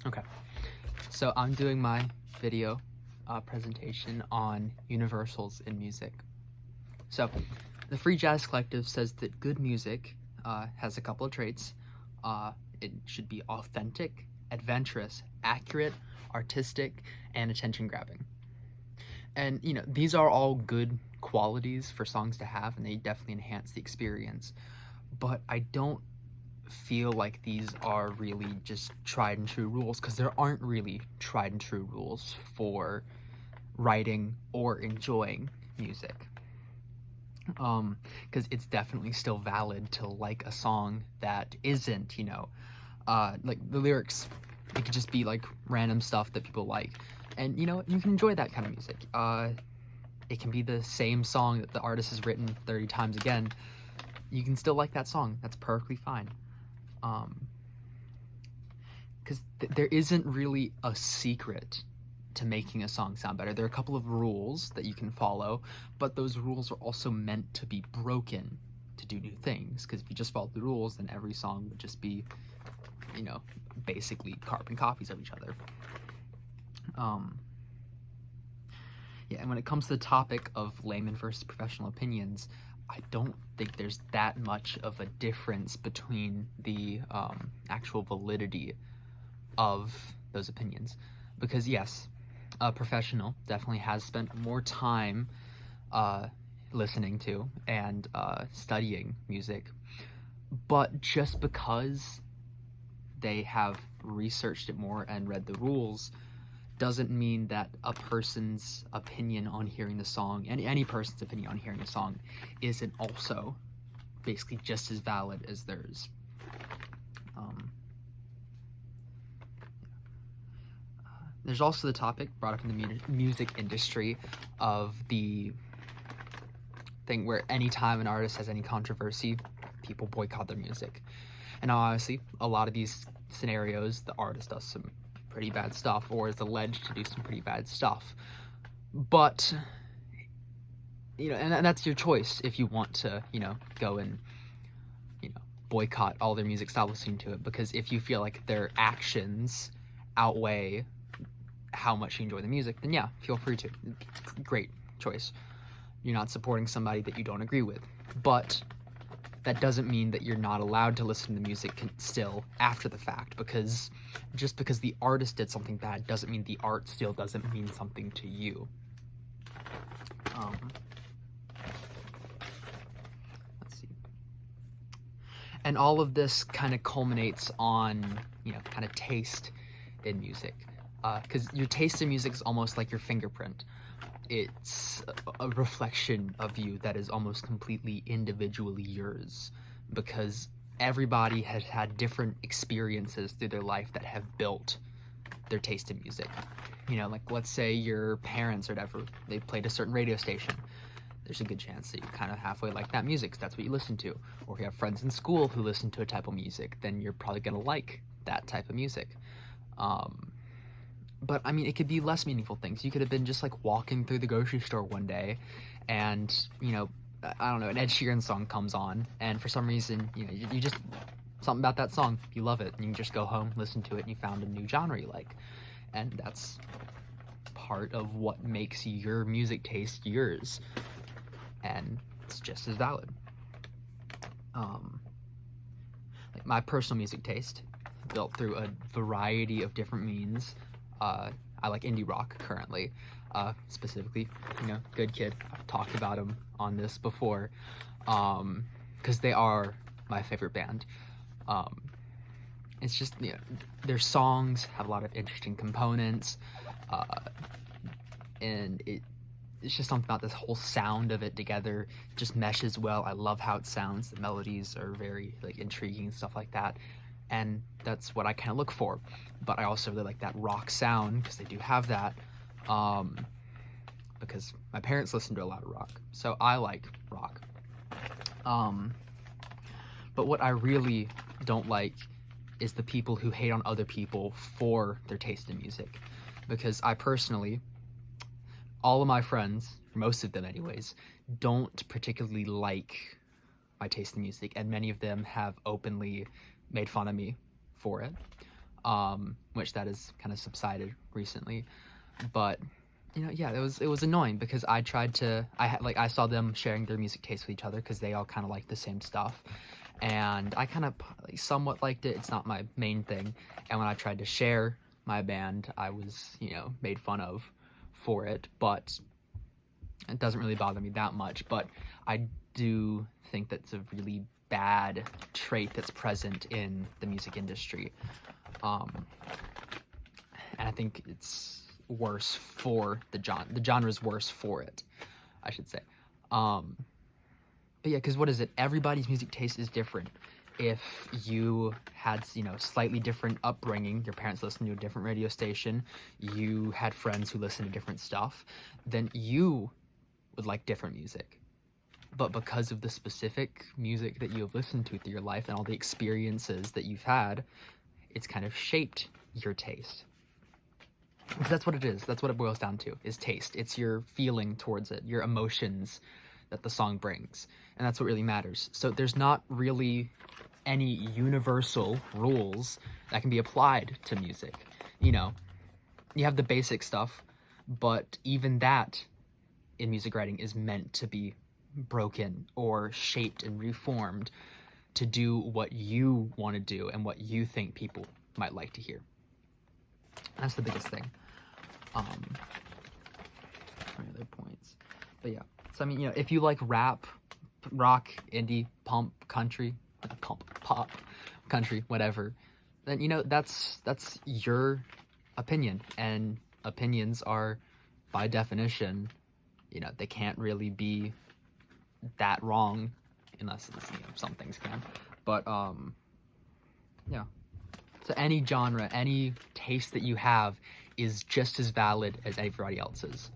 Okay, so I'm doing my video presentation on universals in music. So, the Free Jazz Collective says that good music has a couple of traits. It should be authentic, adventurous, accurate, artistic, and attention-grabbing. And, these are all good qualities for songs to have, and they definitely enhance the experience. But I don't feel like these are really just tried and true rules, because there aren't really tried and true rules for writing or enjoying music. Because it's definitely still valid to like a song that isn't, like the lyrics, it could just be like random stuff that people like. And, you can enjoy that kind of music. It can be the same song that the artist has written 30 times again. You can still like that song. That's perfectly fine. Because there isn't really a secret to making a song sound better. There are a couple of rules that you can follow, but those rules are also meant to be broken to do new things. Because if you just followed the rules, then every song would just be, basically carbon copies of each other. Yeah, and when it comes to the topic of layman versus professional opinions, I don't think there's that much of a difference between the actual validity of those opinions. Because yes, a professional definitely has spent more time listening to and studying music, but just because they have researched it more and read the rules doesn't mean that a person's opinion on hearing the song, any person's opinion on hearing a song, isn't also basically just as valid as theirs. There's also the topic brought up in the music industry of the thing where anytime an artist has any controversy, people boycott their music. And obviously, a lot of these scenarios, the artist does some pretty bad stuff or is alleged to do some pretty bad stuff. But, and that's your choice if you want to, go and, boycott all their music, stop listening to it. Because if you feel like their actions outweigh how much you enjoy the music, then yeah, feel free to. Great choice. You're not supporting somebody that you don't agree with. But that doesn't mean that you're not allowed to listen to music still after the fact, because just because the artist did something bad doesn't mean the art still doesn't mean something to you. Let's see. And all of this kind of culminates on, kind of taste in music. Because your taste in music is almost like your fingerprint. It's a reflection of you that is almost completely individually yours, because everybody has had different experiences through their life that have built their taste in music. Like let's say your parents or whatever, they played a certain radio station. There's a good chance that you kind of halfway like that music, because that's what you listen to. Or if you have friends in school who listen to a type of music, then you're probably going to like that type of music. But I mean, it could be less meaningful things. You could have been just like walking through the grocery store one day and, I don't know, an Ed Sheeran song comes on, and for some reason, you just, something about that song, you love it, and you just go home, listen to it, and you found a new genre you like. And that's part of what makes your music taste yours. And it's just as valid. Like my personal music taste, built through a variety of different means. I like indie rock currently, specifically, Good Kid. I've talked about them on this before, because they are my favorite band. It's just, their songs have a lot of interesting components, and it's just something about this whole sound of it together just meshes well. I love how it sounds. The melodies are very intriguing and stuff like that. And that's what I kind of look for. But I also really like that rock sound, because they do have that. Because my parents listen to a lot of rock, so I like rock. But what I really don't like is the people who hate on other people for their taste in music. Because I personally, all of my friends, most of them anyways, don't particularly like my taste in music, and many of them have openly made fun of me for it. which that has kind of subsided recently. But yeah, it was annoying because I tried to I saw them sharing their music tastes with each other because they all kind of like the same stuff, and I kind of somewhat liked it. It's not my main thing, and when I tried to share my band, I was made fun of for it, but it doesn't really bother me that much. But I do think that's a really bad trait that's present in the music industry, and I think it's worse for the genre. The genre is worse for it, I should say. But yeah, because what is it? Everybody's music taste is different. If you had, slightly different upbringing, your parents listened to a different radio station, you had friends who listened to different stuff, then you would like different music. But because of the specific music that you have listened to through your life and all the experiences that you've had, it's kind of shaped your taste. Because that's what it is. That's what it boils down to, is taste. It's your feeling towards it, your emotions that the song brings. And that's what really matters. So there's not really any universal rules that can be applied to music. You have the basic stuff, but even that in music writing is meant to be broken or shaped and reformed to do what you want to do and what you think people might like to hear. That's the biggest thing. Any other points? But yeah. So I mean, if you like rap, rock, indie, pop, country, whatever, then that's your opinion, and opinions are, by definition, they can't really be that wrong, unless it's, some things can. But yeah. So any genre, any taste that you have is just as valid as everybody else's.